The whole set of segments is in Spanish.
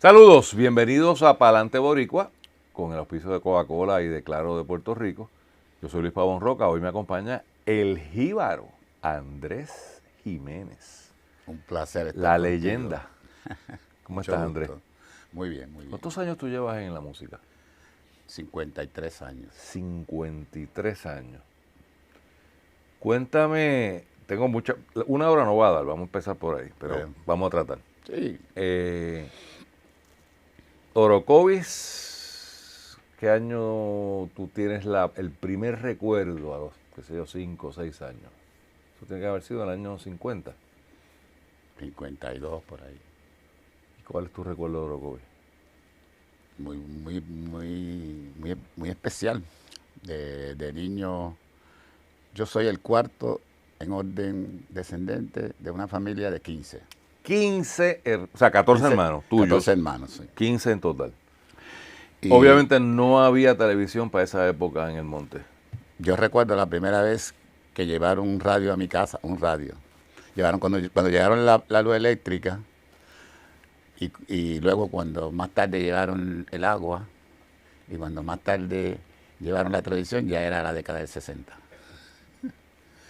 Saludos, bienvenidos a Palante Boricua, con el auspicio de Coca-Cola y de Claro de Puerto Rico. Yo soy Luis Pavón Roca, hoy me acompaña el jíbaro Andrés Jiménez. Un placer estar La contigo. leyenda. ¿Cómo Mucho estás, gusto. Andrés? Muy bien, muy bien. ¿Cuántos años tú llevas en la música? 53 años. 53 años. Cuéntame, tengo una hora no va a dar, vamos a empezar por ahí, pero vamos a tratar. Sí. Orocovis, ¿qué año tú tienes el primer recuerdo a los, qué sé yo, 5 o 6 años? Eso tiene que haber sido en el año 50. 52 por ahí. ¿Y cuál es tu recuerdo de Orocovis? Muy especial. De niño, yo soy el cuarto en orden descendente de una familia de 15. 15, o sea, 14 hermanos tuyos. 14 hermanos, sí. 15 en total. Y Obviamente no había televisión para esa época en el monte. yo recuerdo la primera vez que llevaron un radio a mi casa, un radio. Cuando llegaron la luz eléctrica y luego cuando más tarde llevaron el agua y cuando más tarde llevaron la televisión, ya era la década del 60.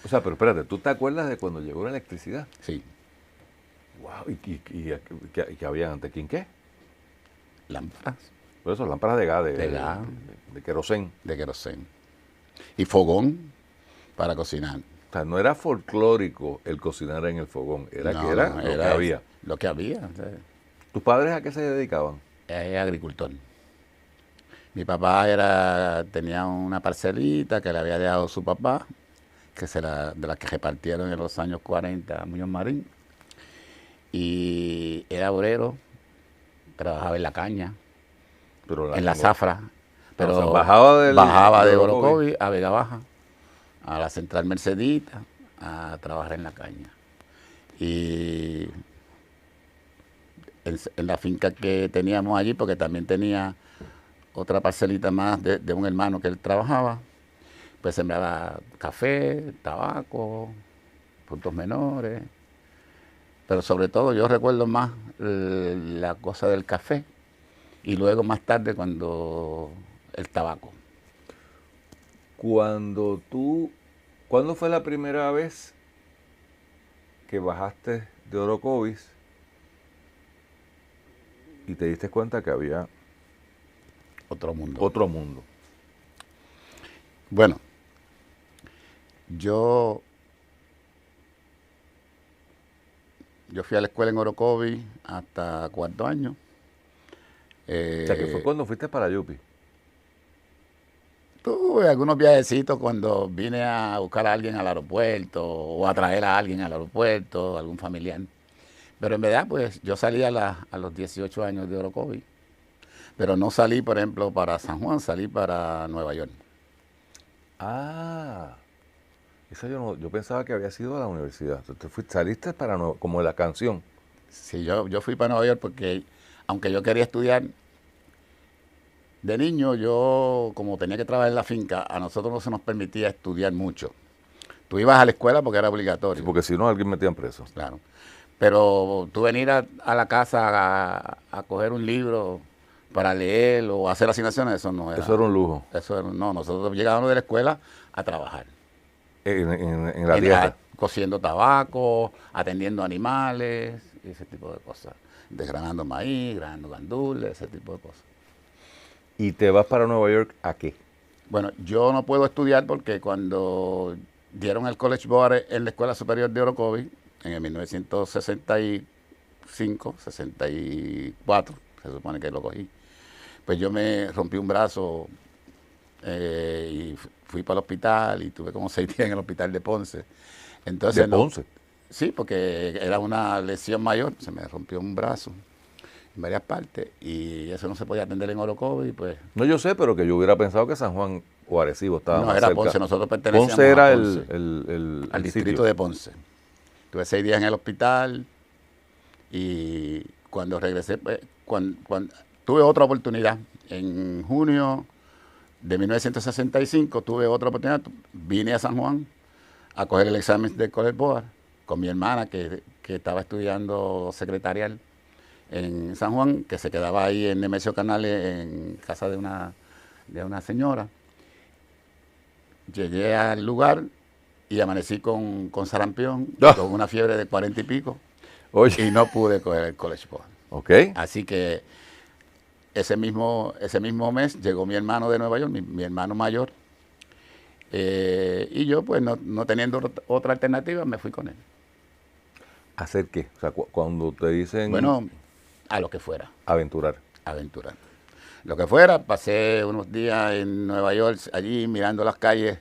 O sea, pero espérate, ¿tú te acuerdas de cuando llegó la electricidad? Sí, Wow, ¿y qué había antes? ¿Quién qué? lámparas Por eso, lámparas de gas, De gas. de querosén. de querosén y fogón para cocinar. O sea, no era folclórico el cocinar en el fogón, era No, que era no, lo que había. Lo que había. O sea, ¿Tus padres a qué se dedicaban? es agricultor. Mi papá tenía una parcelita que le había dejado su papá, de las que repartieron en los años 40 a Muñoz Marín. Y era obrero, trabajaba en la caña, Pero en la zafra. Pero o sea, bajaba de de Orocovis a Vega Baja, a la Central Mercedita, a trabajar en la caña. Y en la finca que teníamos allí, porque también tenía otra parcelita más de un hermano que él trabajaba, pues sembraba café, tabaco, frutos menores. Pero sobre todo yo recuerdo más la cosa del café y luego más tarde cuando el tabaco. ¿Cuándo fue la primera vez que bajaste de Orocovis y te diste cuenta que había Otro mundo. otro mundo? Bueno, yo fui a la escuela en Orocovis hasta cuarto año. O sea, que fue cuando fuiste para Yupi. Tuve algunos viajecitos cuando vine a buscar a alguien al aeropuerto o a traer a alguien al aeropuerto, algún familiar. Pero en verdad, pues yo salí a los 18 años de Orocovis. Pero no salí, por ejemplo, para San Juan, salí para Nueva York. Ah, eso yo pensaba que había sido a la universidad. Saliste para como la canción. Sí, yo fui para Nueva York porque, aunque yo quería estudiar, de niño yo, como tenía que trabajar en la finca, a nosotros no se nos permitía estudiar mucho. Tú ibas a la escuela porque era obligatorio. Sí, porque si no, alguien metían preso. Claro. Pero tú venir a la casa a coger un libro para leer o hacer asignaciones, eso no era. Eso era un lujo. No, nosotros llegábamos de la escuela a trabajar. En la tierra. Cociendo tabaco, atendiendo animales, ese tipo de cosas. Desgranando maíz, granando gandules, ese tipo de cosas. ¿Y te vas para Nueva York a qué? Bueno, yo no puedo estudiar porque cuando dieron el College Board en la Escuela Superior de Orocovis, en el 1965, 64, se supone que lo cogí, pues yo me rompí un brazo y fui para el hospital y tuve como 6 días en el hospital de Ponce. Entonces, ¿De Ponce? Sí, porque era una lesión mayor, se me rompió un brazo en varias partes y eso no se podía atender en Orocovis, pues. No, yo sé, pero que yo hubiera pensado que San Juan o Arecibo estaba No, más era cerca. Ponce, nosotros pertenecíamos Ponce era a Ponce, el al distrito sitio. de Ponce. Tuve 6 días en el hospital y cuando regresé, pues, tuve otra oportunidad. En junio de 1965 tuve otra oportunidad, vine a San Juan a coger el examen del College Board con mi hermana que estaba estudiando secretarial en San Juan, que se quedaba ahí en Nemesio Canales, en casa de una señora. Llegué al lugar y amanecí con sarampión, Ah. con una fiebre de 40 y pico, Oye, y no pude coger el College Board. ok. Así que ese mismo mes llegó mi hermano de Nueva York, mi hermano mayor, y yo, pues no teniendo otra alternativa, me fui con él. ¿Hacer qué? O sea, cuando te dicen Bueno, a lo que fuera, aventurar. aventurar. Lo que fuera, pasé unos días en Nueva York, allí mirando las calles,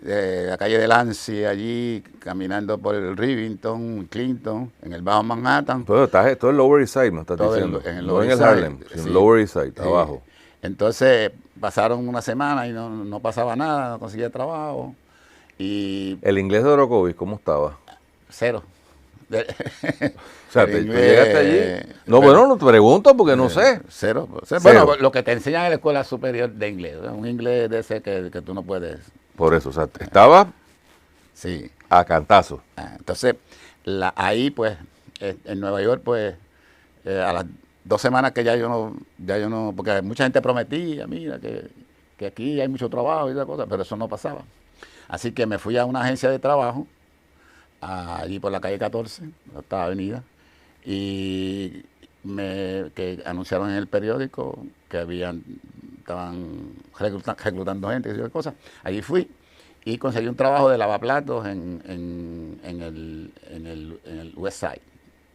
la calle de Lancy, allí caminando por el Rivington, Clinton, en el Bajo Manhattan. Todo es Lower East Side, me estás Todo diciendo. en el No Lower en el East Side, Harlem, sino en sí. Lower East Side, Sí. abajo. Entonces pasaron una semana y no pasaba nada, no conseguía trabajo. Y El inglés de Orocovis, ¿cómo estaba? cero. O sea, El tú inglés, llegaste allí. No, pero- bueno, no te pregunto porque no sé. Cero. Cero. Bueno, lo que te enseñan en la escuela superior de inglés, ¿no? Un inglés de ese que tú no puedes. Por eso, o sea, estaba Sí. a cantazo. Entonces, ahí pues, en Nueva York, pues, a las 2 semanas que ya yo no, porque mucha gente prometía, mira, que aquí hay mucho trabajo y esas cosas, pero eso no pasaba. Así que me fui a una agencia de trabajo, allí por la calle 14, esta avenida, y que anunciaron en el periódico que estaban reclutando gente y esas cosas. Allí fui y conseguí un trabajo de lavaplatos en el West Side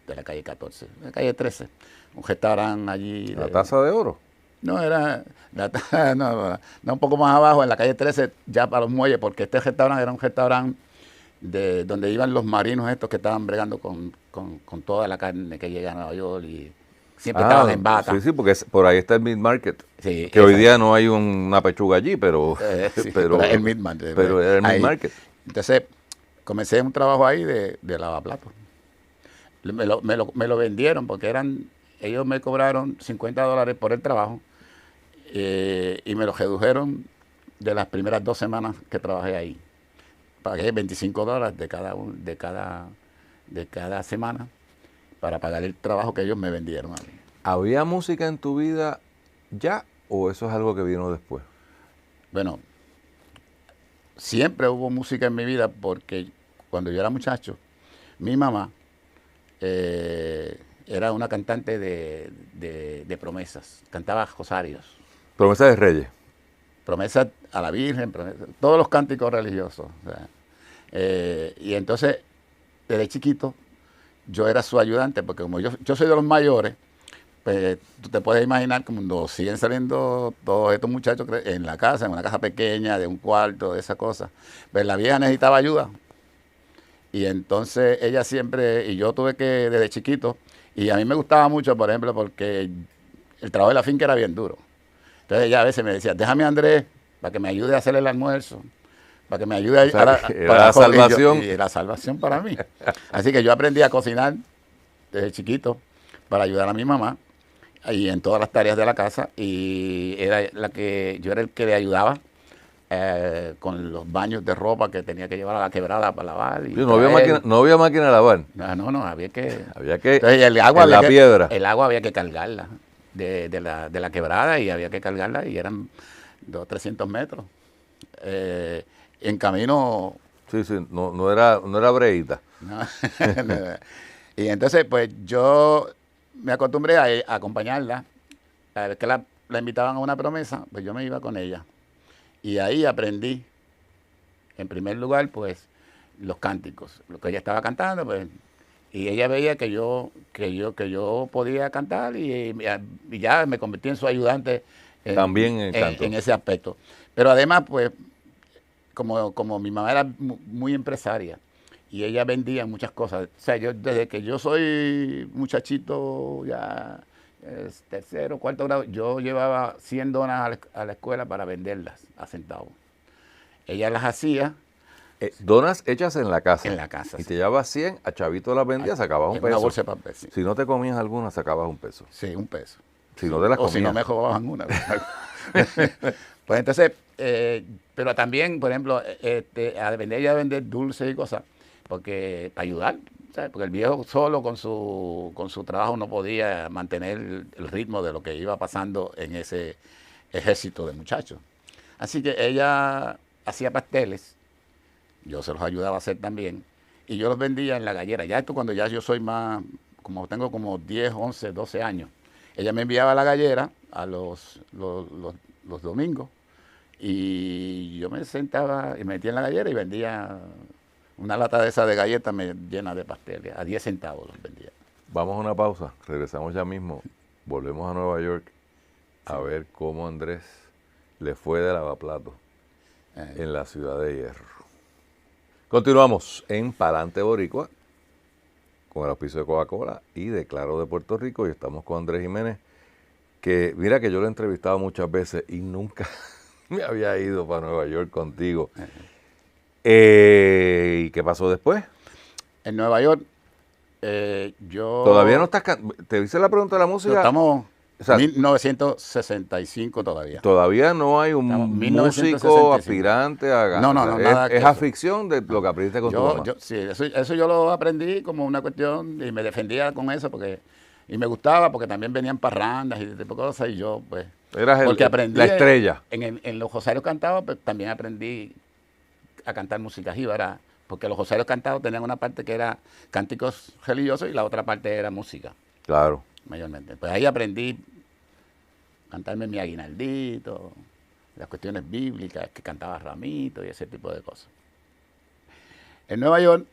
de la calle 14, la calle 13, un restaurante allí. La taza de oro. No, no, un poco más abajo, en la calle 13, ya para los muelles, porque este restaurante era un restaurante donde iban los marinos estos que estaban bregando con toda la carne que llega a Nueva York y siempre estaban en vaca. Sí, porque por ahí está el Meat Market. Sí, Que hoy exacto. día no hay una pechuga allí, pero, Sí, pero, el Meat Market, pero era el Meat ahí. Market. Entonces, comencé un trabajo ahí de lavaplatos. Me lo vendieron porque ellos me cobraron $50 por el trabajo y me lo redujeron de las primeras 2 semanas que trabajé ahí. Pagué $25 de cada semana para pagar el trabajo que ellos me vendieron a mí. ¿Había música en tu vida ya o eso es algo que vino después? Bueno, siempre hubo música en mi vida porque cuando yo era muchacho, mi mamá era una cantante de promesas, cantaba rosarios, Promesa de Reyes. promesas a la Virgen, todos los cánticos religiosos. O sea, y entonces, desde chiquito, yo era su ayudante, porque como yo soy de los mayores, pues tú te puedes imaginar cuando siguen saliendo todos estos muchachos en la casa, en una casa pequeña, de un cuarto, de esas cosas, pues la vieja necesitaba ayuda. Y entonces ella siempre, y yo tuve que, desde chiquito, y a mí me gustaba mucho, por ejemplo, porque el trabajo de la finca era bien duro. Entonces ella a veces me decía, déjame a Andrés para que me ayude a hacer el almuerzo, para que me ayude O sea, era la salvación. Y la salvación para mí. Así que yo aprendí a cocinar desde chiquito para ayudar a mi mamá y en todas las tareas de la casa, y yo era el que le ayudaba con los baños de ropa que tenía que llevar a la quebrada para lavar. Y Sí, no había máquina de lavar. No, había que... Había que Entonces, el agua en la piedra. El agua había que cargarla de la quebrada, y había que cargarla, y eran 200 o 300 metros. En camino... Sí, no era breíta. ¿no? Y entonces, pues yo me acostumbré a acompañarla. Cada vez que la invitaban a una promesa, pues yo me iba con ella. Y ahí aprendí, en primer lugar, pues, los cánticos. Lo que ella estaba cantando, pues, y ella veía que yo podía cantar, y ya me convertí en su ayudante También en canto. en ese aspecto. Pero además, pues, como mi mamá era muy empresaria, y ella vendía muchas cosas. O sea, yo desde que yo soy muchachito, ya tercero, cuarto grado, yo llevaba 100 donas a la escuela para venderlas a centavos. Ella las hacía Donas hechas en la casa. en la casa. Y Sí. te llevaba 100, a chavito las vendías, sacabas un En peso. una bolsa de papel, sí. Si no te comías alguna, sacabas un peso. Sí, un peso. Si no te las O si no comías. me robaban una. Pues entonces, pero también, por ejemplo, a vender dulces y cosas, porque para ayudar. ¿sabes? Porque el viejo solo con su trabajo no podía mantener el ritmo de lo que iba pasando en ese ejército de muchachos. Así que ella hacía pasteles, yo se los ayudaba a hacer también, y yo los vendía en la gallera. Ya esto cuando ya yo soy más, como tengo como 10, 11, 12 años. Ella me enviaba a la gallera a los domingos, y yo me sentaba y me metía en la gallera y vendía una lata de esa de galletas llena de pasteles. A 10 centavos los vendía. Vamos a una pausa, regresamos ya mismo, volvemos a Nueva York a ver cómo Andrés le fue de lavaplatos en la Ciudad de Hierro. Continuamos en Palante Boricua con el auspicio de Coca-Cola y de Claro de Puerto Rico, y estamos con Andrés Jiménez, que mira que yo lo he entrevistado muchas veces y nunca me había ido para Nueva York contigo. ¿Y qué pasó después? En Nueva York, yo... Todavía no estás... ¿Te hice la pregunta de la música? Estamos O sea, 1965 todavía. todavía no hay un Estamos músico 1965. aspirante a... No, nada que es eso. afición de lo que aprendiste con tu mamá. Sí, eso yo lo aprendí como una cuestión y me defendía con eso y me gustaba porque también venían parrandas y ese tipo de cosas y yo pues... Eras porque aprendí la estrella. En los Rosarios Cantados pues, también aprendí a cantar música jíbara, porque los Rosarios Cantados tenían una parte que era cánticos religiosos y la otra parte era música, Claro. mayormente. Pues ahí aprendí a cantarme mi aguinaldito, las cuestiones bíblicas, que cantaba Ramito y ese tipo de cosas. En Nueva York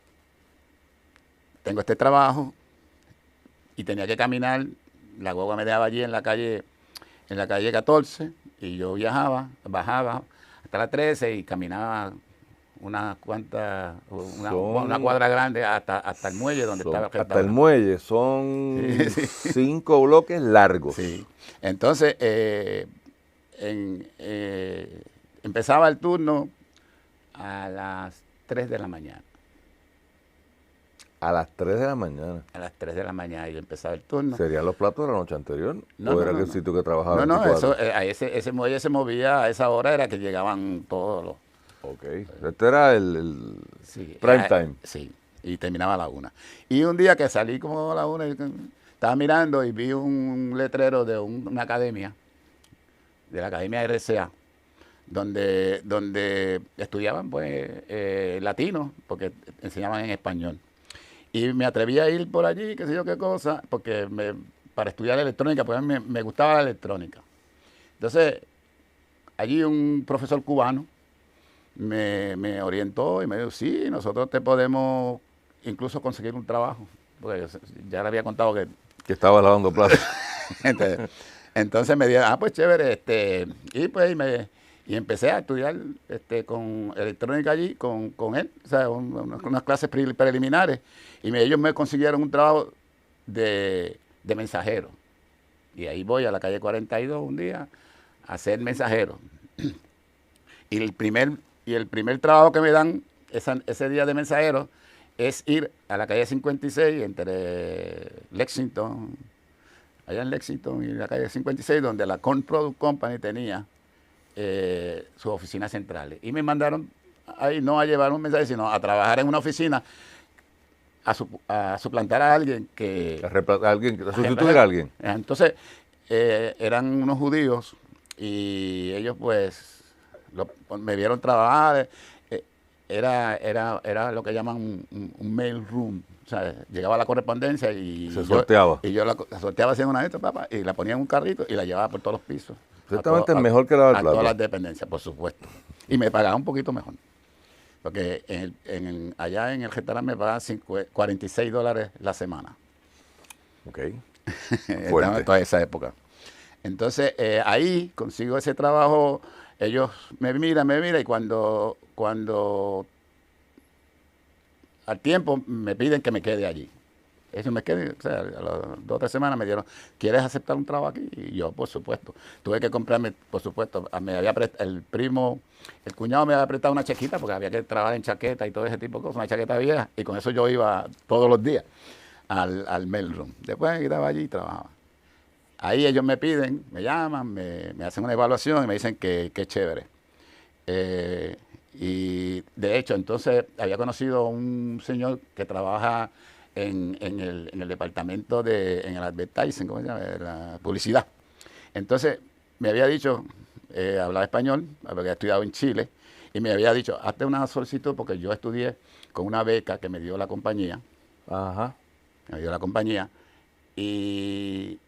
tengo este trabajo y tenía que caminar, la guagua me dejaba allí en la calle 14 y yo bajaba hasta la 13 y caminaba una cuadra grande hasta el muelle donde estaba. Hasta el muelle, son 5 bloques largos. Sí. Entonces, empezaba el turno a las 3 de la mañana. A las 3 de la mañana. A las 3 de la mañana y empezaba el turno. ¿Serían los platos de la noche anterior? No, ¿O era no, el no. sitio que trabajaba? No, 24? ese muelle se movía a esa hora, era que llegaban todos los... Ok. Este era el Sí, prime time. Sí, y terminaba a la 1. Y un día que salí como a la 1, estaba mirando y vi un letrero de una academia, de la Academia RCA, donde estudiaban pues latinos, porque enseñaban en español. Y me atreví a ir por allí, qué sé yo qué cosa, porque para estudiar electrónica, pues me gustaba la electrónica. Entonces, allí un profesor cubano me orientó y me dijo, sí, nosotros te podemos incluso conseguir un trabajo, porque ya le había contado que... Que estaba lavando platos. entonces me dijo, pues chévere, y pues y empecé a estudiar con electrónica allí, con él, o sea, unas clases preliminares, y ellos me consiguieron un trabajo de mensajero. Y ahí voy a la calle 42 un día a ser mensajero. Y el primer trabajo que me dan ese día de mensajero es ir a la calle 56 entre Lexington, allá en Lexington y la calle 56, donde la Corn Product Company tenía sus oficinas centrales. Y me mandaron ahí no a llevar un mensaje, sino a trabajar en una oficina, a suplantar a alguien que... a sustituir a alguien. Entonces, eran unos judíos y ellos pues me vieron trabajar. Era lo que llaman un mail room. O sea, llegaba la correspondencia y se sorteaba. Y yo la sorteaba haciendo una de estas papas y la ponía en un carrito y la llevaba por todos los pisos. Ciertamente es mejor que lavar platos. A platos. todas las dependencias, por supuesto. Y me pagaba un poquito mejor. Porque allá en el restaurante me pagaban $46 la semana. Ok. En toda esa época. Entonces, ahí consigo ese trabajo. Ellos me miran y cuando al tiempo me piden que me quede allí. Ellos me quedé, o sea, a las 2 o 3 semanas me dijeron, ¿quieres aceptar un trabajo aquí? Y yo, por supuesto. Tuve que comprarme, por supuesto, el cuñado me había prestado una chaqueta, porque había que trabajar en chaqueta y todo ese tipo de cosas, una chaqueta vieja, y con eso yo iba todos los días al mailroom. Después me quedaba allí y trabajaba. Ahí ellos me piden, me llaman, me hacen una evaluación y me dicen que es chévere. Y de hecho, entonces había conocido a un señor que trabaja en el departamento en el advertising, ¿cómo se llama? La publicidad. Entonces, me había dicho, hablaba español, había estudiado en Chile, y me había dicho, hazte una solicitud porque yo estudié con una beca que me dio la compañía. Ajá. Me dio la compañía. Y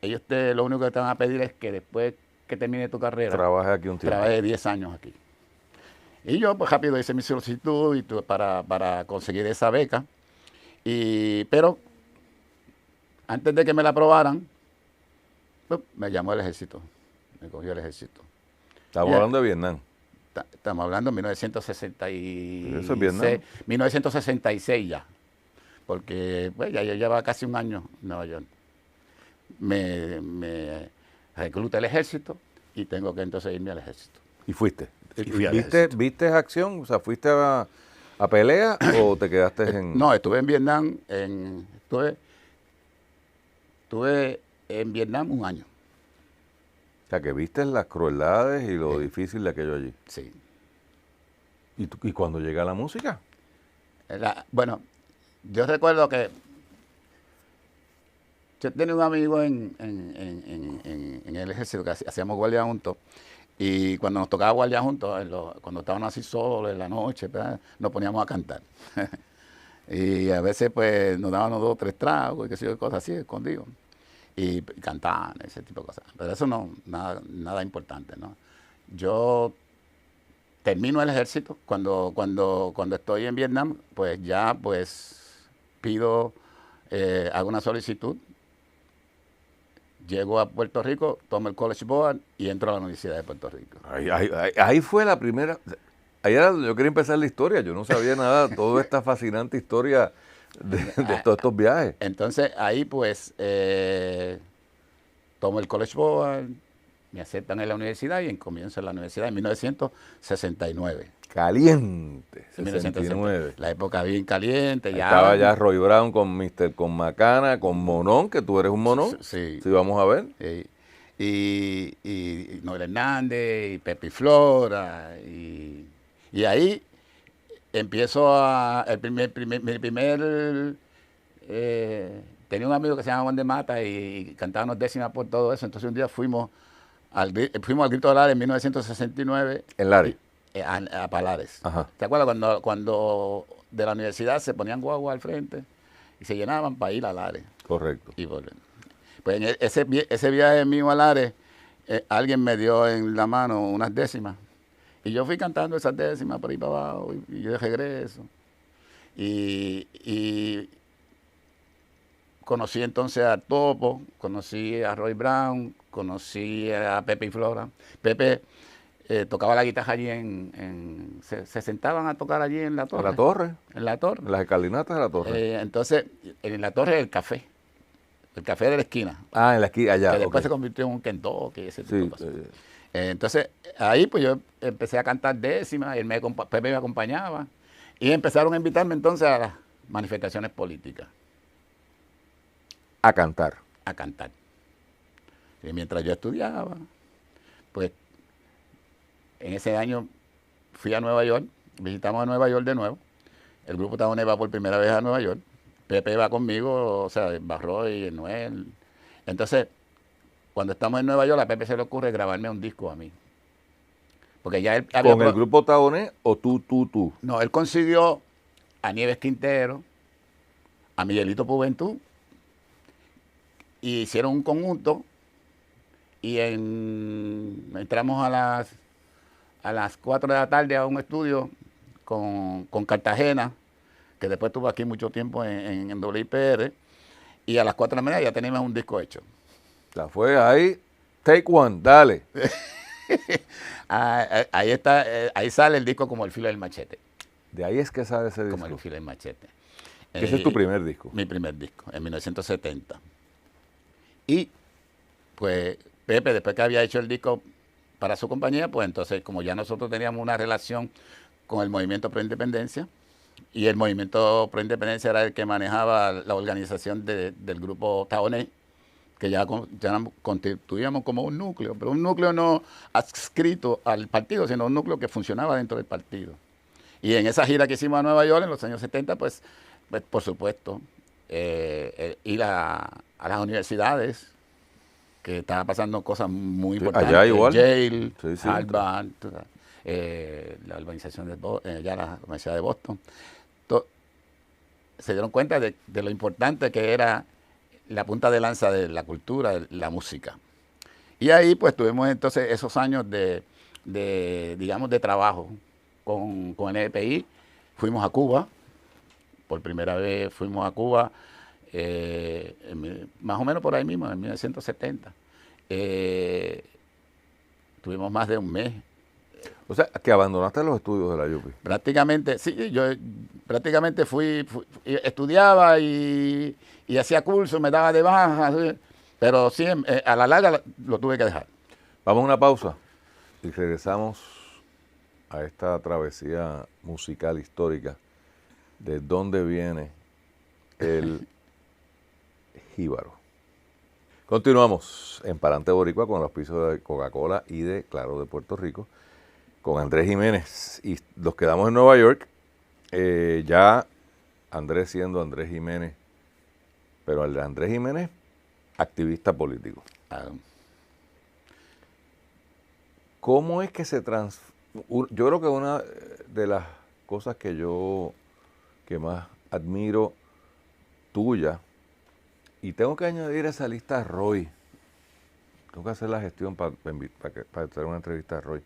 ellos lo único que te van a pedir es que después que termine tu carrera, Trabaje aquí un tiempo. trabaje 10 años aquí. Y yo, pues rápido hice mi solicitud para conseguir esa beca. Pero antes de que me la aprobaran, pues, me llamó el ejército. Me cogió el ejército. Estamos hablando de Vietnam. Estamos hablando de 1966. Eso es Vietnam. 1966 ya. Porque pues, ya lleva casi un año en Nueva York. Me recluta el ejército y tengo que entonces irme al ejército. ¿Y fuiste? Y fui al ejército. ¿Viste acción? O sea, ¿fuiste a pelea o te quedaste en...? No, estuve en Vietnam, estuve en Vietnam un año. O sea, que viste las crueldades y lo difícil de aquello allí. Sí. ¿Y cuando llega la música? Bueno, yo recuerdo que yo tenía un amigo en el ejército que hacíamos guardia juntos. Y cuando nos tocaba guardia juntos, cuando estábamos así solos en la noche, ¿verdad? Nos poníamos a cantar. Y a veces pues nos dábamos 2 o 3 tragos y qué sé yo, cosas así, escondidos. Y cantaban, ese tipo de cosas. Pero eso no, nada importante, ¿no? Yo termino el ejército, cuando estoy en Vietnam, pues ya pues pido, hago una solicitud, llego a Puerto Rico, tomo el College Board y entro a la Universidad de Puerto Rico. Ahí fue la primera... Ahí era donde yo quería empezar la historia. Yo no sabía nada de toda esta fascinante historia de todos estos viajes. Entonces ahí pues tomo el College Board, me aceptan en la universidad y comienzo en la universidad en 1969. Caliente, 69. La época bien caliente. Ya estaba ya Roy Brown con Macana, con Monón, que tú eres un Monón. Sí. Sí, vamos a ver. Y Noel Hernández, y Pepe Flora, y ahí empiezo tenía un amigo que se llama Juan de Mata y cantábamos décimas por todo eso. Entonces un día fuimos al Grito de Lares en 1969. ¿En Lares? A Palares. Ajá. ¿Te acuerdas cuando de la universidad se ponían guagua al frente y se llenaban para ir a Lares? Correcto. Y volver. Pues en ese viaje mío a Lares, alguien me dio en la mano unas décimas. Y yo fui cantando esas décimas por ahí para abajo y yo de regreso. Y conocí entonces a Topo, conocí a Roy Brown, conocí a Pepe y Flora. Pepe tocaba la guitarra allí se sentaban a tocar allí en la torre. ¿En la torre? En la torre. En las escalinatas de la torre. Entonces, en la torre el café de la esquina. Ah, en la esquina, allá. Que después okay. se convirtió en un Kentucky y ese tipo Sí, de cosas. Entonces, ahí pues yo empecé a cantar décimas, Pepe me acompañaba, y empezaron a invitarme entonces a las manifestaciones políticas. A cantar. A cantar. Y mientras yo estudiaba, pues en ese año fui a Nueva York, visitamos a Nueva York de nuevo. El grupo Taboné va por primera vez a Nueva York. Pepe va conmigo, o sea, Barroy, Noel. Entonces, cuando estamos en Nueva York, a Pepe se le ocurre grabarme un disco a mí. Porque ya él había... ¿Con el grupo Taboné o tú? No, él consiguió a Nieves Quintero, a Miguelito Juventud, y hicieron un conjunto, y entramos a las 4 de la tarde a un estudio con Cartagena, que después estuvo aquí mucho tiempo en WIPR, y a las 4 de la mañana ya teníamos un disco hecho. Ya fue ahí, take one, dale. Ahí está, ahí sale el disco Como el filo del machete. De ahí es que sale ese disco. Como el filo del machete. Ese es tu primer disco. Mi primer disco, en 1970. Y pues Pepe, después que había hecho el disco para su compañía, pues entonces como ya nosotros teníamos una relación con el Movimiento Pro Independencia, y el Movimiento Pro Independencia era el que manejaba la organización del grupo Taboné, que ya constituíamos como un núcleo, pero un núcleo no adscrito al partido, sino un núcleo que funcionaba dentro del partido. Y en esa gira que hicimos a Nueva York en los años 70, pues Pues, por supuesto, ir a las universidades, que estaba pasando cosas muy Sí, importantes. allá igual. Yale, Sí, sí. Harvard, la urbanización ya la Universidad de Boston. To- Se dieron cuenta de lo importante que era la punta de lanza de la cultura, de la música. Y ahí pues tuvimos entonces esos años digamos, de trabajo con el NPI. Fuimos a Cuba, por primera vez fuimos a Cuba, más o menos por ahí mismo, en 1970. Tuvimos más de un mes. O sea, que abandonaste los estudios de la Yupi. Prácticamente, sí, yo prácticamente estudiaba y hacía cursos, me daba de baja, ¿sí? Pero sí, a la larga lo tuve que dejar. Vamos a una pausa y regresamos a esta travesía musical histórica de dónde viene el jíbaro. Continuamos en Palante Boricua con los pisos de Coca-Cola y de Claro de Puerto Rico con Andrés Jiménez y nos quedamos en Nueva York, ya Andrés siendo Andrés Jiménez, pero el de Andrés Jiménez, activista político. ¿Cómo es que yo creo que una de las cosas que más admiro tuya, y tengo que añadir esa lista a Roy, tengo que hacer la gestión para traer una entrevista a Roy,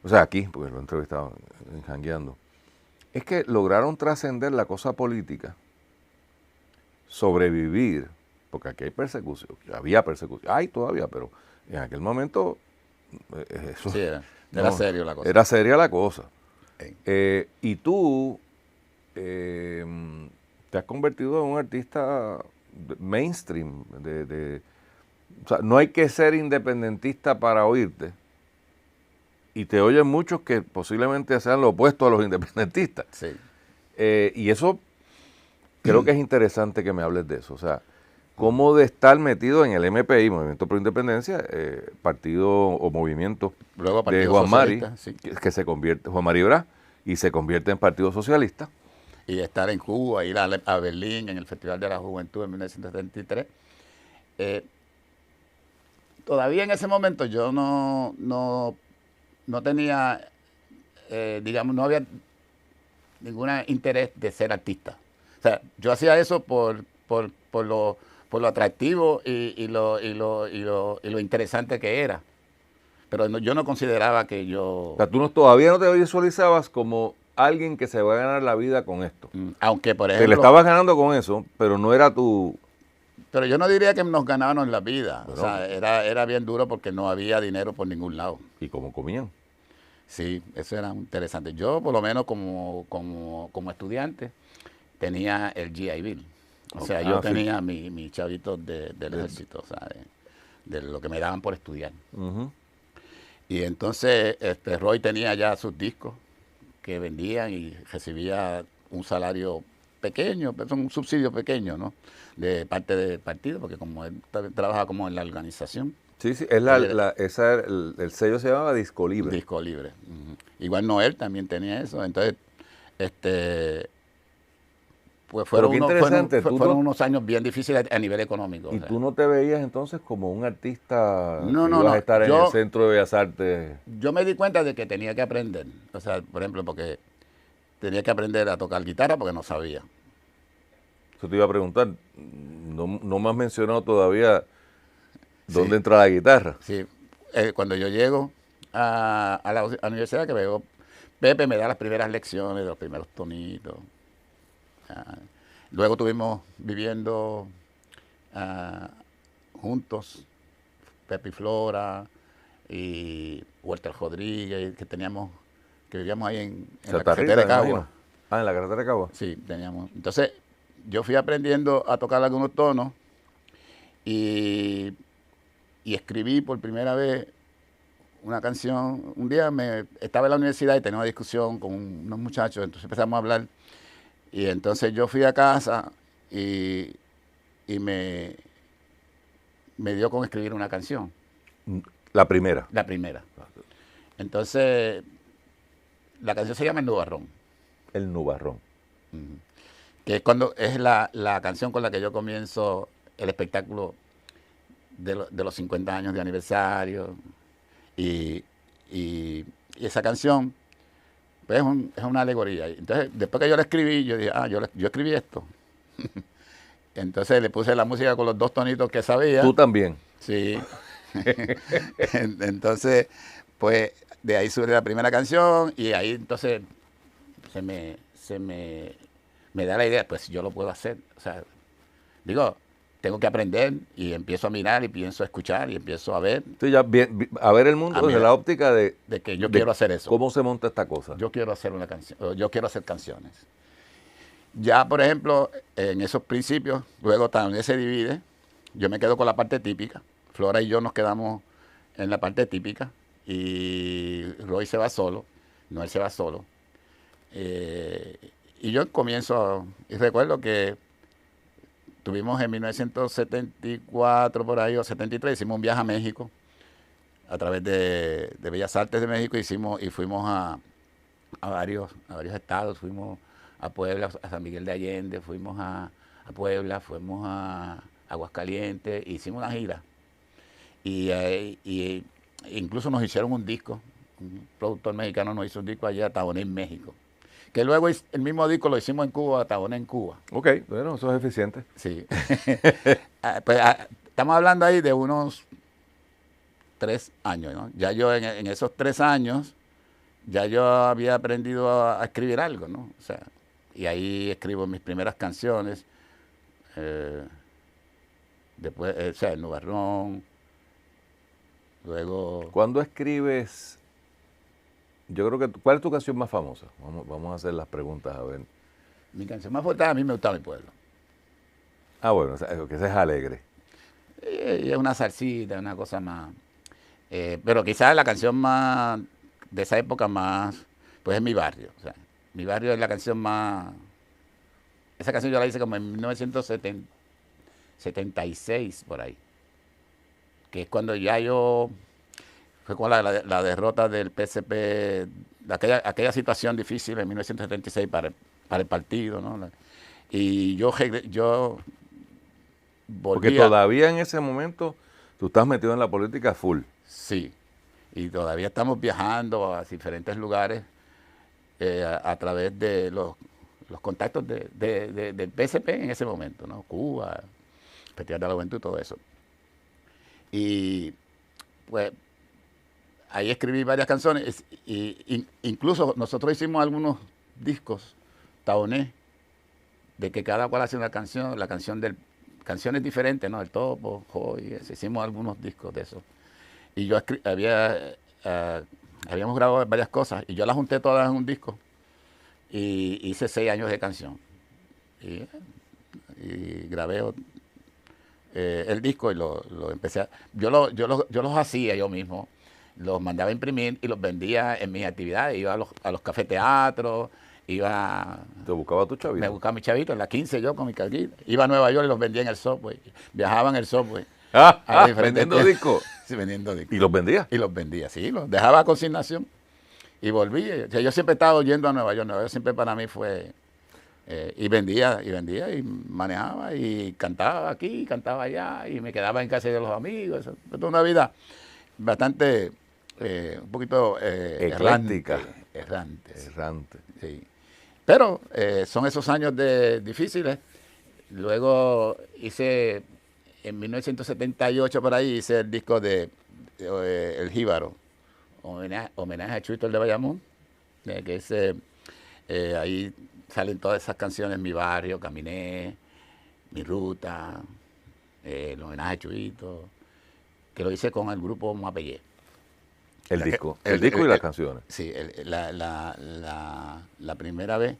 o sea, aquí, porque lo he entrevistado jangueando, es que lograron trascender la cosa política, sobrevivir, porque aquí hay persecución, había persecución, hay todavía, pero en aquel momento eso, Sí, era serio la cosa. Era seria la cosa. Sí. Y tú te has convertido en un artista mainstream. O sea, no hay que ser independentista para oírte. Y te oyen muchos que posiblemente sean lo opuesto a los independentistas. Sí. Y eso creo que es interesante que me hables de eso. O sea, cómo de estar metido en el MPI, Movimiento Pro Independencia, partido o movimiento Luego de Partido Juan Mari, Socialista, sí. que se convierte, Juan Mari Brás, y se convierte en Partido Socialista. Y de estar en Cuba, ir a Berlín en el Festival de la Juventud en 1973. Todavía en ese momento yo no tenía, digamos, no había ningún interés de ser artista. O sea, yo hacía eso por lo atractivo y lo interesante que era. Pero yo no consideraba que yo... O sea, tú todavía no te visualizabas como alguien que se va a ganar la vida con esto. Aunque, por Te ejemplo... le estabas ganando con eso, pero no era tu... Pero yo no diría que nos ganábamos la vida. Bueno, o sea, era bien duro porque no había dinero por ningún lado. ¿Y cómo comían? Sí, eso era interesante. Yo, por lo menos como estudiante, tenía el GI Bill. O sea, yo tenía mi chavito del ejército, o sea, de lo que me daban por estudiar. Y entonces Roy tenía ya sus discos que vendían y recibía un salario pequeño, pero un subsidio pequeño, ¿no? De parte del partido, porque como él trabaja como en la organización. Sí, sí, el sello se llamaba Disco Libre. Disco Libre. Igual Noel también tenía eso. Entonces, pues fueron unos años bien difíciles a nivel económico. ¿Y o sea. tú no te veías entonces como un artista No, que ibas a estar en el Centro de Bellas Artes? Yo me di cuenta de que tenía que aprender. O sea, por ejemplo, porque tenía que aprender a tocar guitarra porque no sabía. Eso te iba a preguntar. No me has mencionado todavía dónde entra la guitarra. Sí. Cuando yo llego a la universidad, que veo, Pepe me da las primeras lecciones, los primeros tonitos. Luego estuvimos viviendo juntos, Pepe y Flora y Walter Rodríguez, que vivíamos ahí en la carretera de Cagua. En la carretera de Cagua. Sí, teníamos. Entonces, yo fui aprendiendo a tocar algunos tonos y escribí por primera vez una canción. Un día estaba en la universidad y tenía una discusión con unos muchachos, entonces empezamos a hablar. Y entonces yo fui a casa y me dio con escribir una canción. La primera. La primera. Entonces, la canción se llama El Nubarrón. El Nubarrón. que es cuando es la canción con la que yo comienzo el espectáculo de los 50 años de aniversario. Y, y esa canción pues, es una alegoría. Entonces, después que yo la escribí, yo dije, yo escribí esto. Entonces le puse la música con los dos tonitos que sabía. Tú también. Sí. Entonces, pues de ahí surge la primera canción y ahí entonces me da la idea, pues yo lo puedo hacer. O sea, digo, tengo que aprender y empiezo a mirar y pienso a escuchar y empiezo a ver. Sí, ya a ver el mundo desde la óptica de que yo quiero hacer eso. ¿Cómo se monta esta cosa? Yo quiero hacer una canción, yo quiero hacer canciones. Ya, por ejemplo, en esos principios, luego también se divide, yo me quedo con la parte típica. Flora y yo nos quedamos en la parte típica y Roy se va solo, Noel se va solo. Y yo comienzo, y recuerdo que tuvimos en 1974 por ahí, o 73, hicimos un viaje a México, a través de Bellas Artes de México, y fuimos a varios estados, fuimos a Puebla, a San Miguel de Allende, fuimos a Puebla, fuimos a Aguascalientes, hicimos una gira. Y incluso nos hicieron un disco, un productor mexicano nos hizo un disco allá a Taboné, en México. Que luego el mismo disco lo hicimos en Cuba, a Taboné, en Cuba. Ok, bueno, eso es eficiente. Sí. Pues, estamos hablando ahí de unos 3 años, ¿no? Ya yo en esos 3 años, ya yo había aprendido a escribir algo, ¿no? O sea, y ahí escribo mis primeras canciones. Después, o sea, el Nubarrón. Luego... Cuando escribes, yo creo que, ¿cuál es tu canción más famosa? Vamos a hacer las preguntas, a ver. Mi canción más famosa, a mí me gusta Mi Pueblo. Ah, bueno, o sea, que esa es alegre. Y es una salsita, una cosa más... pero quizás la canción más, de esa época más, pues es Mi Barrio. O sea, Mi Barrio es la canción más... Esa canción yo la hice como en 1976, por ahí. Que es cuando ya yo... Fue con la derrota del PSP, aquella situación difícil en 1976 para el partido, ¿no? Y yo volví. Porque todavía en ese momento tú estás metido en la política full. Sí, y todavía estamos viajando a diferentes lugares a través de los contactos del PSP en ese momento, ¿no? Cuba, Festival de la Juventud, todo eso. Y pues ahí escribí varias canciones y incluso nosotros hicimos algunos discos, Taboné, de que cada cual hacía una canción, canciones diferentes, ¿no? El Topo, Joy, hicimos algunos discos de eso. Y yo habíamos grabado varias cosas y yo las junté todas en un disco y hice 6 años de canción. Y grabé el disco y lo empecé a... Yo los hacía yo mismo, los mandaba a imprimir y los vendía en mis actividades. Iba a los cafeteatros, iba... ¿Te buscaba tu chavito? Me buscaba mi chavito, en la 15 yo con mi carguita. Iba a Nueva York y los vendía en el Subway. Viajaba en el Subway. Vendiendo discos. Sí, vendiendo discos. ¿Y los vendía? Y los vendía, sí, los dejaba a consignación y volvía. O sea, yo siempre estaba yendo a Nueva York. Nueva York siempre para mí fue... y vendía y manejaba y cantaba aquí, cantaba allá y me quedaba en casa de los amigos. Fue toda una vida bastante, un poquito ecléctica. Errante. Sí. Pero son esos años difíciles. Luego hice, en 1978 por ahí, hice el disco de El Jíbaro, homenaje a Chuito el de Bayamón, que ese, ahí salen todas esas canciones, Mi Barrio, Caminé, Mi Ruta, el homenaje a Chuito, que lo hice con el grupo Mapellé. El disco y las canciones. Sí, la primera vez.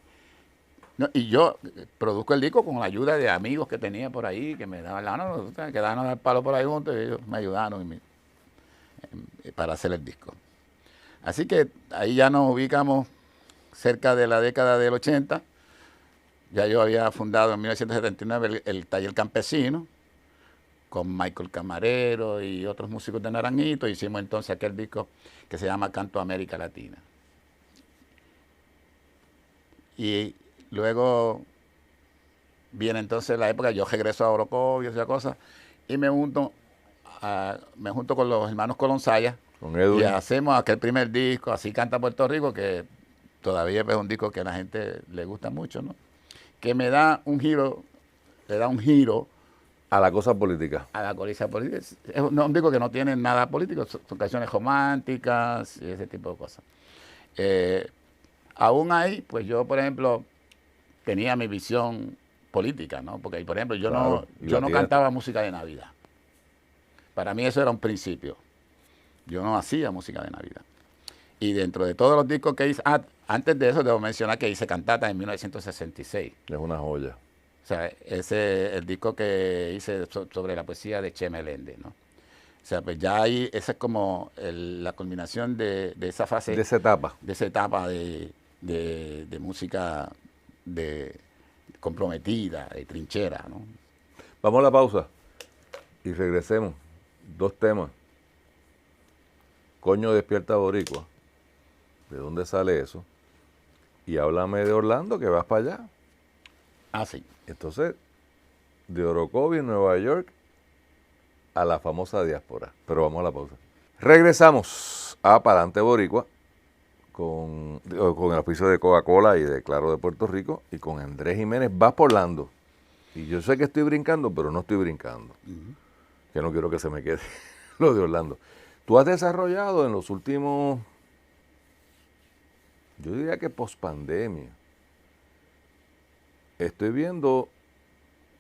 No, y yo produzco el disco con la ayuda de amigos que tenía por ahí, que me daban la mano, quedaban a dar palo por ahí juntos y ellos me ayudaron para hacer el disco. Así que ahí ya nos ubicamos cerca de la década del 80. Ya yo había fundado en 1979 el Taller Campesino con Michael Camarero y otros músicos de Naranjito. Hicimos entonces aquel disco que se llama Canto América Latina. Y luego viene entonces la época, yo regreso a Orocovis y esas cosas, y me junto con los hermanos Colonsaya, Con Edwin. y hacemos aquel primer disco, Así Canta Puerto Rico, que todavía es un disco que a la gente le gusta mucho, ¿no? Que me da un giro, le da un giro A la cosa política. a la coriza política. Es un disco que no tiene nada político, son canciones románticas y ese tipo de cosas. Aún ahí, pues yo, por ejemplo, tenía mi visión política, ¿no? Porque, por ejemplo, yo Claro, y no la tienes. cantaba música de Navidad. Para mí eso era un principio. Yo no hacía música de Navidad. Y dentro de todos los discos que hice, antes de eso debo mencionar que hice Cantata en 1966. Es una joya. O sea, ese el disco que hice sobre la poesía de Che Meléndez, ¿no? O sea, pues ya ahí, esa es como la culminación de esa fase, De esa etapa. de esa etapa de música comprometida, de trinchera, ¿no? Vamos a la pausa y regresemos. 2 temas. Coño despierta boricua. ¿De dónde sale eso? Y háblame de Orlando, que vas para allá. Ah, sí. Entonces, de Orocovis, Nueva York, a la famosa diáspora. Pero vamos a la pausa. Regresamos a Palante Boricua con el auspicio de Coca-Cola y de Claro de Puerto Rico y con Andrés Jiménez. Vas por Orlando. Y yo sé que estoy brincando, pero no estoy brincando. Que no quiero que se me quede lo de Orlando. Tú has desarrollado en los últimos, yo diría que pospandemia, estoy viendo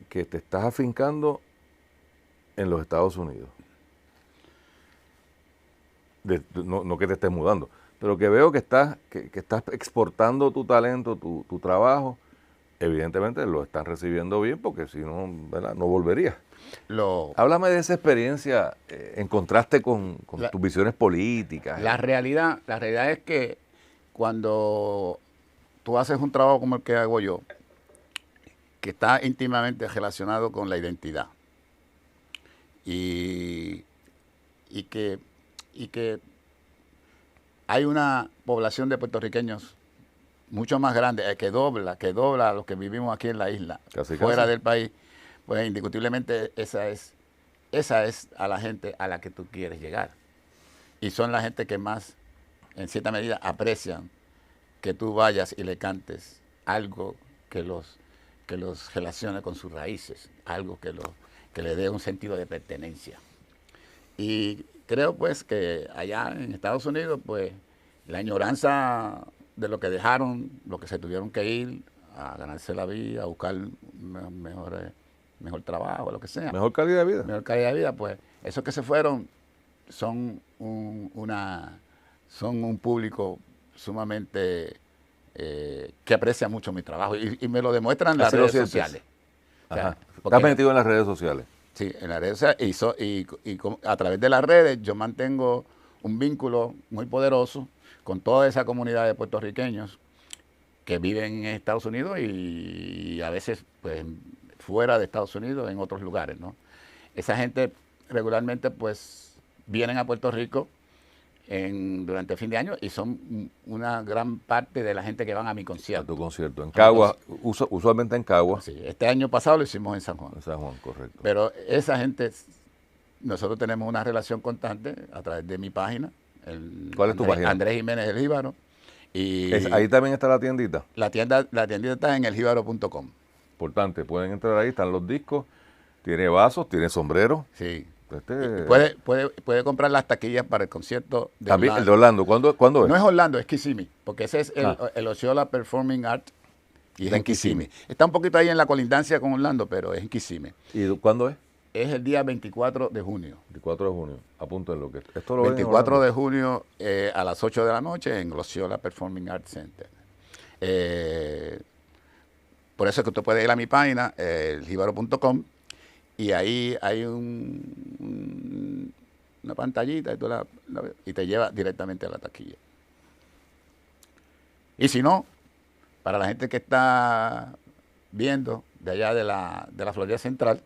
que te estás afincando en los Estados Unidos. No que te estés mudando, pero que veo que estás exportando tu talento, tu trabajo. Evidentemente lo están recibiendo bien porque si no, ¿verdad?, no volverías. Háblame de esa experiencia en contraste con tus visiones políticas. La realidad es que cuando tú haces un trabajo como el que hago yo, que está íntimamente relacionado con la identidad y que hay una población de puertorriqueños mucho más grande, que dobla a los que vivimos aquí en la isla, fuera del país, pues indiscutiblemente esa es a la gente a la que tú quieres llegar. Y son la gente que más, en cierta medida, aprecian que tú vayas y le cantes algo que los relacione con sus raíces, algo que le dé un sentido de pertenencia. Y creo pues que allá en Estados Unidos, pues la añoranza de lo que dejaron, lo que se tuvieron que ir a ganarse la vida, a buscar mejor trabajo, lo que sea. Mejor calidad de vida. Mejor calidad de vida, pues esos que se fueron son un público sumamente que aprecia mucho mi trabajo y me lo demuestran en las redes sociales. O sea, ¿estás metido en las redes sociales? Sí, en las redes sociales y a través de las redes yo mantengo un vínculo muy poderoso con toda esa comunidad de puertorriqueños que viven en Estados Unidos y a veces pues fuera de Estados Unidos, en otros lugares, ¿no? Esa gente regularmente pues vienen a Puerto Rico durante el fin de año y son una gran parte de la gente que van a mi concierto. A tu concierto. En Cagua, usualmente en Cagua. Sí, este año pasado lo hicimos en San Juan. En San Juan, correcto. Pero esa gente, nosotros tenemos una relación constante a través de mi página. ¿Cuál es tu página? Andrés Jiménez El Jíbaro. Y ahí también está la tiendita. La tiendita está en eljíbaro.com. Importante, pueden entrar ahí, están los discos, tiene vasos, tiene sombreros. Sí. Puede comprar las taquillas para el concierto de también Orlando. el de Orlando, ¿cuándo es? No es Orlando, es Kissimmee, porque ese es el Osceola Performing Art y es en Kissimmee. Está un poquito ahí en la colindancia con Orlando, pero es en Kissimmee. ¿Y cuándo es? Es el día 24 de junio. 24 de junio, apúntenlo. Esto lo 24 de junio a las 8 de la noche en el Osceola Performing Arts Center. Por eso es que usted puede ir a mi página, eljíbaro.com, y ahí hay una pantallita y te lleva directamente a la taquilla. Y si no, para la gente que está viendo de allá de la Florida Central,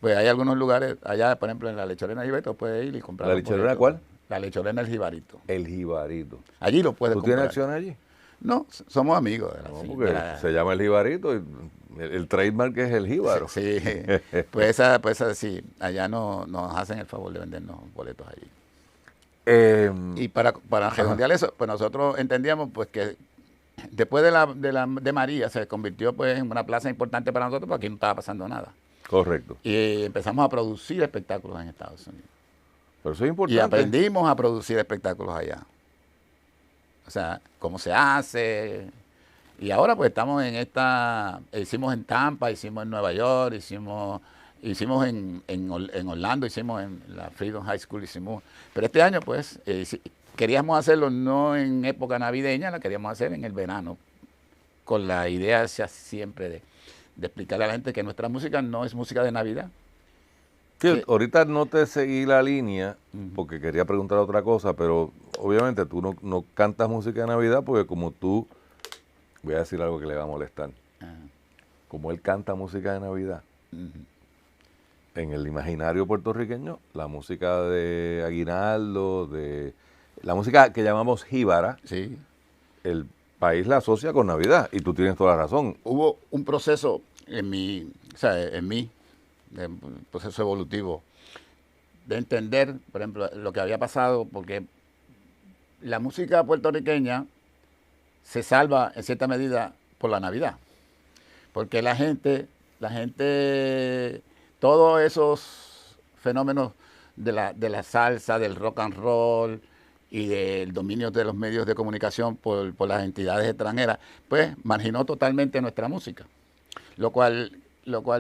pues hay algunos lugares, allá por ejemplo en la Lechorena Jibarito, puedes ir y comprar. ¿La Lechorena cuál? La Lechorena El Jibarito. El Jibarito. Allí lo puedes comprar. ¿Tú tienes acciones allí? No, somos amigos. Se llama El Jibarito y El trademark es el jíbaro. Sí, pues esa sí, allá no, nos hacen el favor de vendernos boletos allí. Y para redondear eso, pues nosotros entendíamos pues que después de María se convirtió pues en una plaza importante para nosotros, porque aquí no estaba pasando nada. Correcto. Y empezamos a producir espectáculos en Estados Unidos. Pero eso es importante. Y aprendimos a producir espectáculos allá. O sea, cómo se hace. Y ahora pues estamos hicimos en Tampa, hicimos en Nueva York, hicimos en Orlando, hicimos en la Freedom High School, pero este año pues queríamos hacerlo no en época navideña, la queríamos hacer en el verano, con la idea siempre de explicarle a la gente que nuestra música no es música de Navidad. Sí, ahorita no te seguí la línea porque quería preguntar otra cosa, pero obviamente tú no cantas música de Navidad porque como tú, voy a decir algo que le va a molestar, como él canta música de Navidad, en el imaginario puertorriqueño, la música de Aguinaldo, de la música que llamamos jíbara, Sí. el país la asocia con Navidad y tú tienes toda la razón. Hubo un proceso en mí, un proceso evolutivo, de entender, por ejemplo, lo que había pasado, porque la música puertorriqueña se salva en cierta medida por la Navidad, porque la gente, todos esos fenómenos de la salsa, del rock and roll y del dominio de los medios de comunicación por las entidades extranjeras, pues marginó totalmente nuestra música, lo cual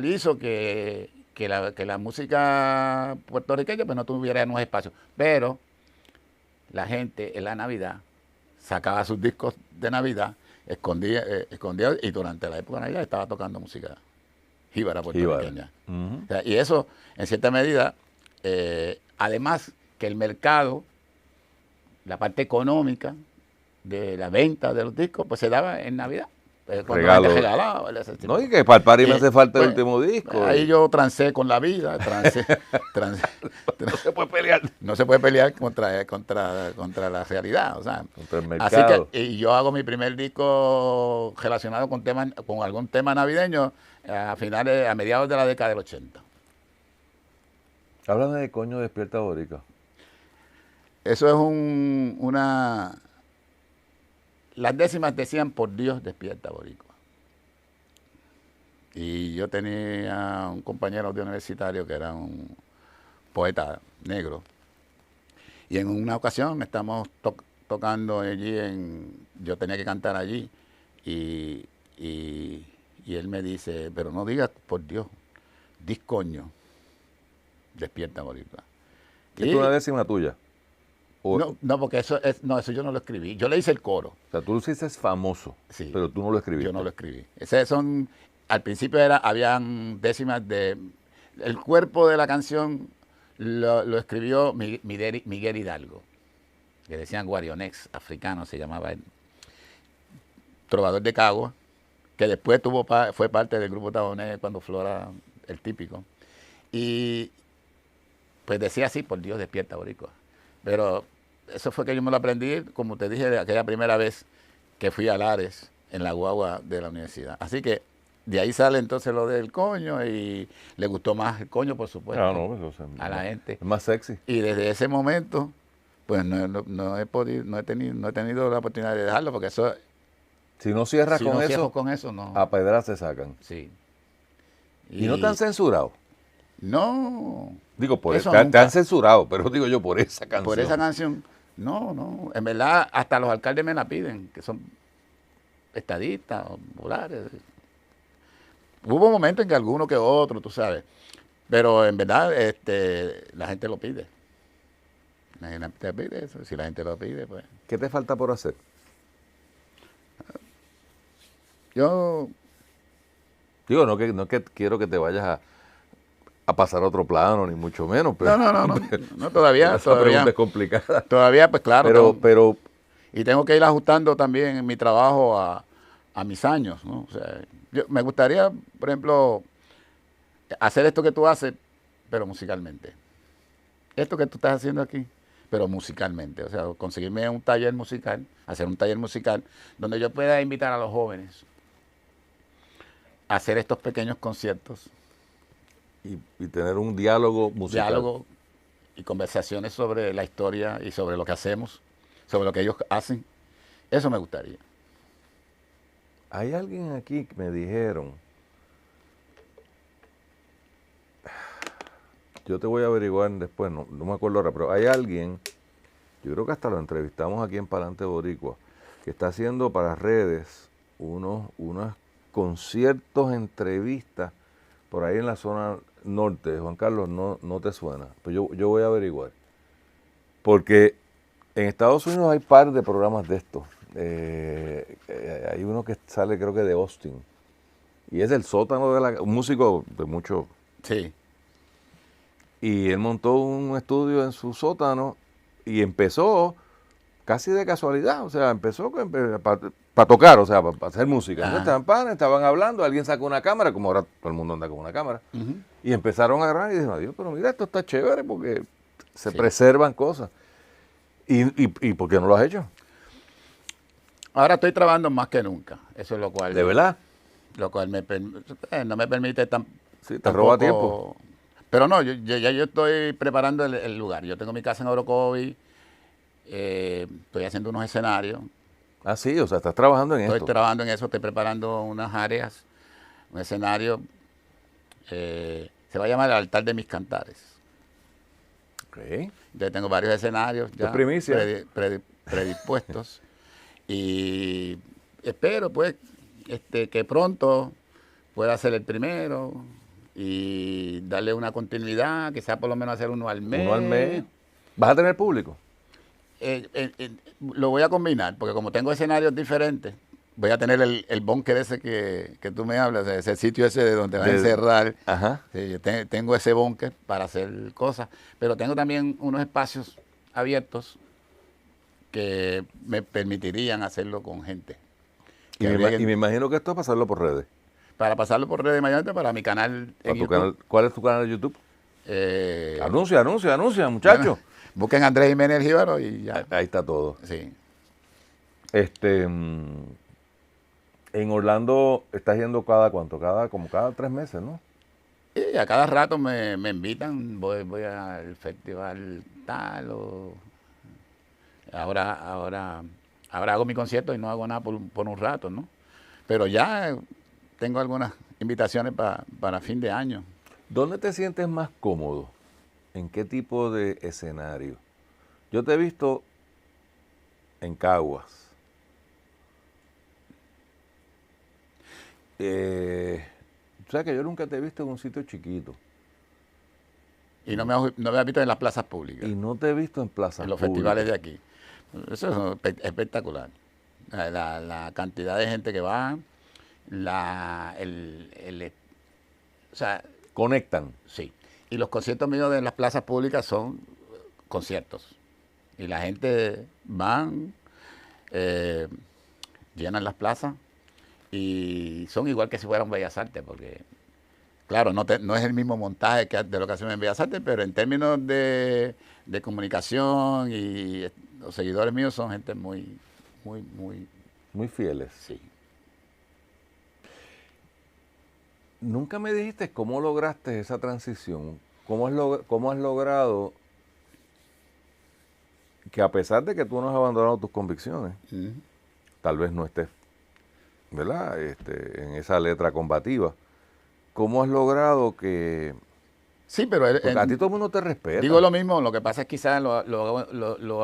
hizo que la música puertorriqueña pues no tuviera unos espacios, pero la gente en la Navidad sacaba sus discos de Navidad, escondía y durante la época de Navidad estaba tocando música jíbara puertorriqueña. O sea, y eso, en cierta medida, además que el mercado, la parte económica de la venta de los discos, pues se daba en Navidad. Cuando la gente regalaba. No, y que para el party me hace falta pues, el último disco. Ahí yo trancé con la vida. No se puede pelear. No se puede pelear contra la realidad. O sea, contra el mercado. Así que y yo hago mi primer disco relacionado con algún tema navideño a mediados de la década del 80. Háblame de Coño Despierta Boricua. Eso es una... Las décimas decían, por Dios, despierta Boricua. Y yo tenía un compañero de universitario que era un poeta negro. Y en una ocasión estamos tocando allí, yo tenía que cantar allí, y él me dice, pero no digas por Dios, dis coño, despierta Boricua. ¿Es una décima tuya? No, porque eso yo no lo escribí. Yo le hice el coro. O sea, tú lo hiciste famoso, sí, pero tú no lo escribiste. Yo no lo escribí. Al principio habían décimas el cuerpo de la canción lo escribió Miguel Hidalgo, que decían Guarionex, africano se llamaba él. Trovador de Cagua, que después fue parte del grupo Taboné cuando Flora, el típico. Y pues decía así, por Dios, despierta Boricua. Pero eso fue que yo me lo aprendí, como te dije, de aquella primera vez que fui a Lares, en la guagua de la universidad. Así que de ahí sale entonces lo del coño, y le gustó más el coño, por supuesto, a la gente. Es más sexy. Y desde ese momento, pues no he tenido la oportunidad de dejarlo, porque eso... Si no cierras con eso, no. A pedras se sacan. Sí. ¿Y no te han censurado? No. Digo, te han censurado, pero digo yo por esa canción. Por esa canción, no. En verdad, hasta los alcaldes me la piden, que son estadistas o populares. Hubo momentos en que alguno que otro, tú sabes. Pero en verdad, la gente lo pide. La gente pide eso. Si la gente lo pide, pues. ¿Qué te falta por hacer? Yo... Digo, no que quiero que te vayas a pasar a otro plano, ni mucho menos. Pero, no, todavía. Esa pregunta es complicada. Todavía, pues claro. Pero y tengo que ir ajustando también en mi trabajo a mis años, ¿no? O sea, me gustaría, por ejemplo, hacer esto que tú haces, pero musicalmente. Esto que tú estás haciendo aquí, pero musicalmente. O sea, conseguirme un taller musical, hacer un taller musical, donde yo pueda invitar a los jóvenes hacer estos pequeños conciertos, Y tener un diálogo musical. diálogo y conversaciones sobre la historia y sobre lo que hacemos, sobre lo que ellos hacen. Eso me gustaría. Hay alguien aquí que me dijeron, yo te voy a averiguar después, no me acuerdo ahora, pero hay alguien, yo creo que hasta lo entrevistamos aquí en Palante Boricua, que está haciendo para redes unos conciertos, entrevistas por ahí en la zona norte. Juan Carlos, no te suena, pues yo voy a averiguar. Porque en Estados Unidos hay par de programas de estos. Hay uno que sale creo que de Austin. Y es del sótano un músico de mucho. Sí. Y él montó un estudio en su sótano y empezó casi de casualidad. O sea, empezó para tocar, o sea, para hacer música. Ajá. Estaban hablando, alguien sacó una cámara, como ahora todo el mundo anda con una cámara. Ujú. Y empezaron a grabar y dijeron, adiós, pero mira, esto está chévere porque se Sí. preservan cosas. ¿Y por qué no lo has hecho? Ahora estoy trabajando más que nunca. Eso es lo cual. ¿De verdad? Lo cual no me permite Sí, te roba tampoco- tiempo. Pero no, yo estoy preparando el lugar. Yo tengo mi casa en Orocovi, estoy haciendo unos escenarios, Ah, sí, o sea, estás trabajando en estoy esto. trabajando en eso, estoy preparando unas áreas, un escenario, se va a llamar el altar de mis cantares. Ok. Entonces tengo varios escenarios ya primicia. predispuestos y espero pues que pronto pueda ser el primero y darle una continuidad, que sea por lo menos hacer uno al mes. Uno al mes. ¿Vas a tener público? Lo voy a combinar, porque como tengo escenarios diferentes, voy a tener el búnker ese que tú me hablas, ese sitio ese de donde vas a encerrar. Ajá. Sí, yo tengo ese búnker para hacer cosas, pero tengo también unos espacios abiertos que me permitirían hacerlo con gente. Y me imagino que esto es pasarlo por redes. Para pasarlo por redes mayormente, para mi canal Para en tu YouTube. canal. ¿Cuál es tu canal de YouTube? Eh, Anuncia, muchachos. bueno, busquen Andrés Jiménez Jíbaro y ya. Ahí está todo. Sí. En Orlando estás yendo como cada 3 meses, ¿no? Y a cada rato me invitan, voy al festival tal o ahora hago mi concierto y no hago nada por un rato, ¿no? Pero ya tengo algunas invitaciones para fin de año. ¿Dónde te sientes más cómodo? ¿En qué tipo de escenario? Yo te he visto en Caguas. O sea que yo nunca te he visto en un sitio chiquito. Y no me has visto en las plazas públicas, Y no te he visto en plazas en los públicas. festivales de aquí. Eso es espectacular. La cantidad de gente que va, o sea, Conectan. sí. Y los conciertos míos en las plazas públicas son conciertos. Y la gente van, llenan las plazas y son igual que si fueran Bellas Artes, porque, claro, no es el mismo montaje de lo que hacemos en Bellas Artes, pero en términos de comunicación y los seguidores míos son gente muy, Muy fieles. sí. Nunca me dijiste cómo lograste esa transición. ¿Cómo has logrado que a pesar de que tú no has abandonado tus convicciones, Ujú. tal vez no estés, ¿verdad? En esa letra combativa, ¿cómo has logrado que... Sí, pero Porque a ti todo el mundo te respeta. digo lo mismo, lo que pasa es que quizás lo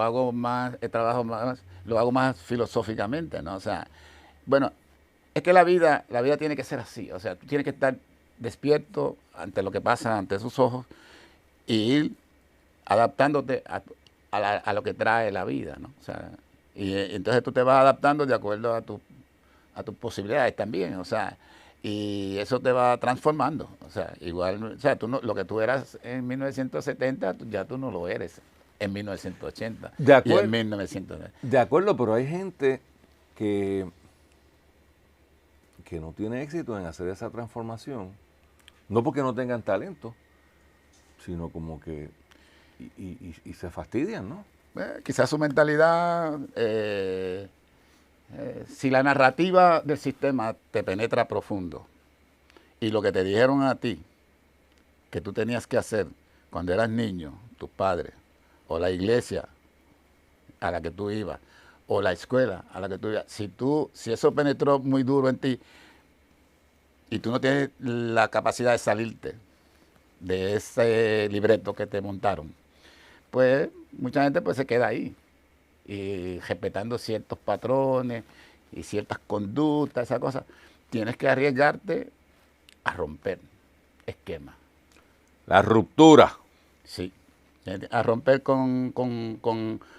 hago más, lo hago más filosóficamente, ¿no? O sea, bueno, es que la vida tiene que ser así, o sea, tú tienes que estar despierto ante lo que pasa ante sus ojos y ir adaptándote a lo que trae la vida, ¿no? O sea, y entonces tú te vas adaptando de acuerdo a tus posibilidades también, o sea, y eso te va transformando, o sea, igual, o sea, lo que tú eras en 1970, ya tú no lo eres en 1980 De y acuerdo. en 1990. De acuerdo, pero hay gente que no tiene éxito en hacer esa transformación, no porque no tengan talento, sino como que... Y se fastidian, ¿no? Quizás su mentalidad, si la narrativa del sistema te penetra profundo Y lo que te dijeron a ti, que tú tenías que hacer cuando eras niño, tus padres, o la iglesia a la que tú ibas, o la escuela a la que tú ibas, si eso penetró muy duro en ti y tú no tienes la capacidad de salirte de ese libreto que te montaron, pues mucha gente pues se queda ahí y respetando ciertos patrones y ciertas conductas, esas cosas. Tienes que arriesgarte a romper esquemas. La ruptura. Sí, a romper con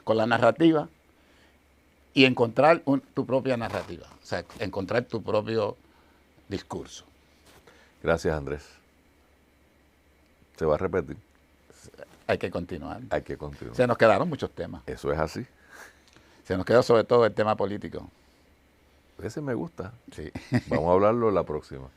la narrativa y encontrar tu propia narrativa, o sea, encontrar tu propio discurso. Gracias, Andrés. Se va a repetir. Hay que continuar. Hay que continuar. Se nos quedaron muchos temas. Eso es así. Se nos quedó sobre todo el tema político. Ese me gusta. Sí. Vamos a hablarlo la próxima.